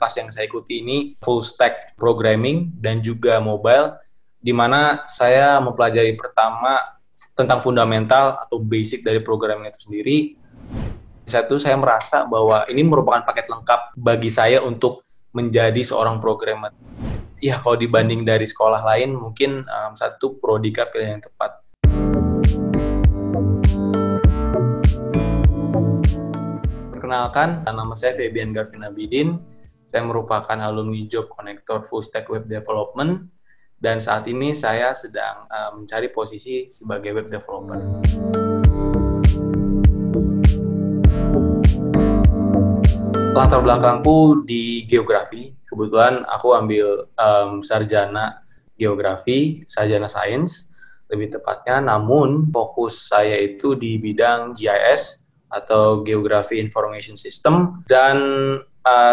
kelas yang saya ikuti ini full stack programming dan juga mobile, di mana saya mempelajari pertama tentang fundamental atau basic dari programming itu sendiri. Satu, saya merasa bahwa ini merupakan paket lengkap bagi saya untuk menjadi seorang programmer. Ya, kalau dibanding dari sekolah lain, mungkin satu Prodika pilihan yang tepat. Perkenalkan, nama saya Febian Garvin Abidin. Saya merupakan alumni Job Connector Full Stack Web Development, dan saat ini saya sedang mencari posisi sebagai web developer. Latar belakangku di geografi. Kebetulan aku ambil sarjana geografi, sarjana sains, lebih tepatnya. Namun fokus saya itu di bidang GIS atau Geography Information System. Dan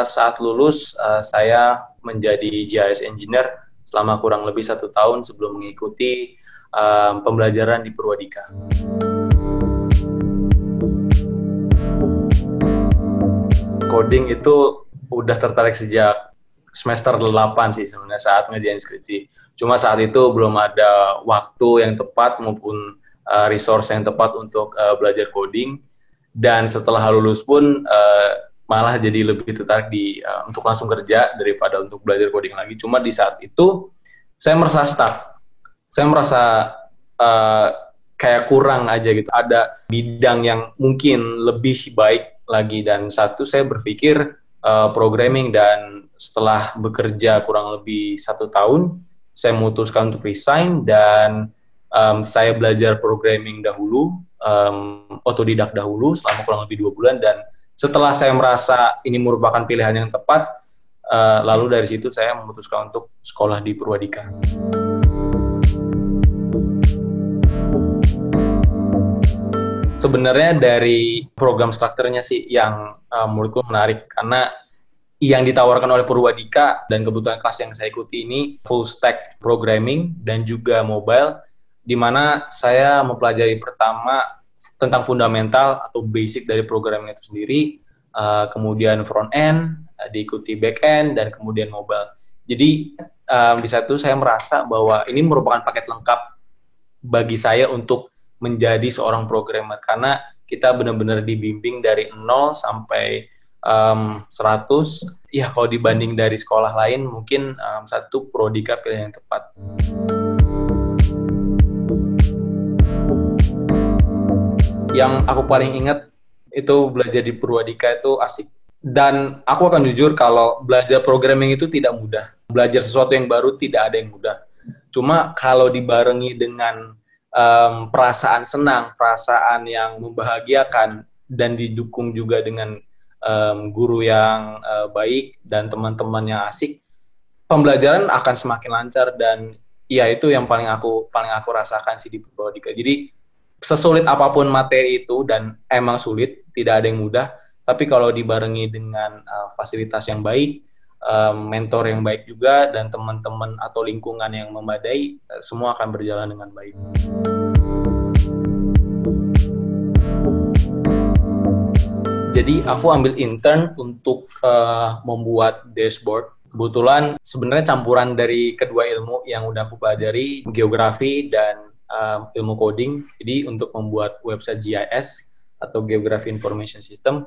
saat lulus saya menjadi GIS Engineer selama kurang lebih 1 tahun sebelum mengikuti pembelajaran di Purwadika. Coding itu udah tertarik sejak semester 8 sih sebenarnya saat ngerjain skripsi. Cuma saat itu belum ada waktu yang tepat maupun resource yang tepat untuk belajar coding. Dan setelah lulus pun malah jadi lebih tertarik untuk langsung kerja daripada untuk belajar coding lagi. Cuma di saat itu saya merasa stuck. Saya merasa kayak kurang aja gitu. Ada bidang yang mungkin lebih baik lagi, dan satu, saya berpikir programming, dan setelah bekerja kurang lebih 1 tahun, saya memutuskan untuk resign, dan saya belajar programming dahulu, otodidak dahulu selama kurang lebih 2 bulan, dan setelah saya merasa ini merupakan pilihan yang tepat, lalu dari situ saya memutuskan untuk sekolah di Purwadika. Sebenarnya dari program strukturnya sih yang menurutku menarik, karena yang ditawarkan oleh Purwadika dan kebetulan kelas yang saya ikuti ini full stack programming dan juga mobile, di mana saya mempelajari pertama tentang fundamental atau basic dari programming itu sendiri, kemudian front end, diikuti back end, dan kemudian mobile. Jadi di satu, saya merasa bahwa ini merupakan paket lengkap bagi saya untuk menjadi seorang programmer, karena kita benar-benar dibimbing dari 0 sampai 100. Ya, kalau dibanding dari sekolah lain, mungkin satu Prodika pilihan yang tepat. Yang aku paling ingat itu belajar di Purwadika itu asik. Dan aku akan jujur kalau belajar programming itu tidak mudah. Belajar sesuatu yang baru tidak ada yang mudah. Cuma kalau dibarengi dengan perasaan senang, perasaan yang membahagiakan, dan didukung juga dengan guru yang baik dan teman-teman yang asik, pembelajaran akan semakin lancar. Dan ya, itu yang paling aku rasakan sih di Purwadika. Jadi sesulit apapun materi itu, dan emang sulit, tidak ada yang mudah, tapi kalau dibarengi dengan fasilitas yang baik, mentor yang baik juga, dan teman-teman atau lingkungan yang memadai, semua akan berjalan dengan baik. Jadi aku ambil intern untuk membuat dashboard. Kebetulan sebenarnya campuran dari kedua ilmu yang udah aku pelajari, geografi dan ilmu coding. Jadi untuk membuat website GIS atau Geography Information System.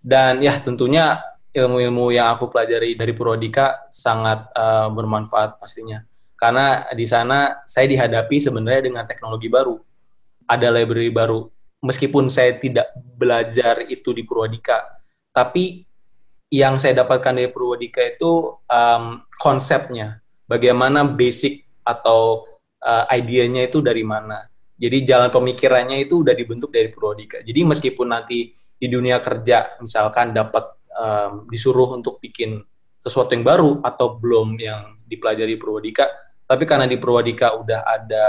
Dan ya, tentunya ilmu-ilmu yang aku pelajari dari Purwadika sangat bermanfaat pastinya. Karena di sana saya dihadapi sebenarnya dengan teknologi baru. Ada library baru. Meskipun saya tidak belajar itu di Purwadika, tapi yang saya dapatkan dari Purwadika itu konsepnya. Bagaimana basic atau idenya itu dari mana. Jadi jalan pemikirannya itu udah dibentuk dari Purwadika. Jadi meskipun nanti di dunia kerja misalkan dapat disuruh untuk bikin sesuatu yang baru atau belum yang dipelajari Purwadika, tapi karena di Purwadika udah ada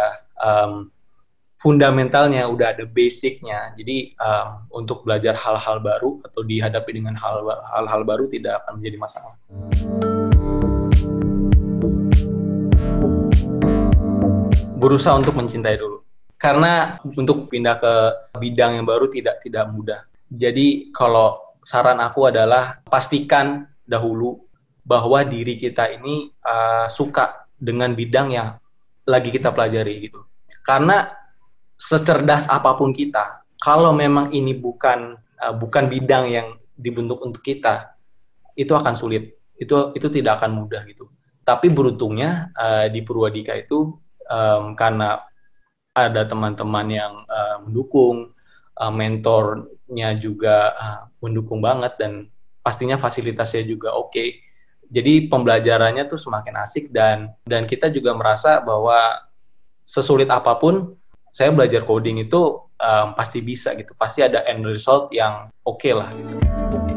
fundamentalnya, udah ada basicnya, jadi untuk belajar hal-hal baru atau dihadapi dengan hal-hal baru tidak akan menjadi masalah. Berusaha untuk mencintai dulu, karena untuk pindah ke bidang yang baru tidak mudah. Jadi kalau saran aku adalah pastikan dahulu bahwa diri kita ini suka dengan bidang yang lagi kita pelajari gitu. Karena secerdas apapun kita, kalau memang ini bukan bidang yang dibentuk untuk kita, itu akan sulit. Itu tidak akan mudah gitu. Tapi beruntungnya di Purwadika itu karena ada teman-teman yang mendukung, mentornya juga mendukung banget, dan pastinya fasilitasnya juga oke. Jadi pembelajarannya tuh semakin asik, dan kita juga merasa bahwa sesulit apapun saya belajar coding itu pasti bisa gitu, pasti ada end result yang oke lah gitu.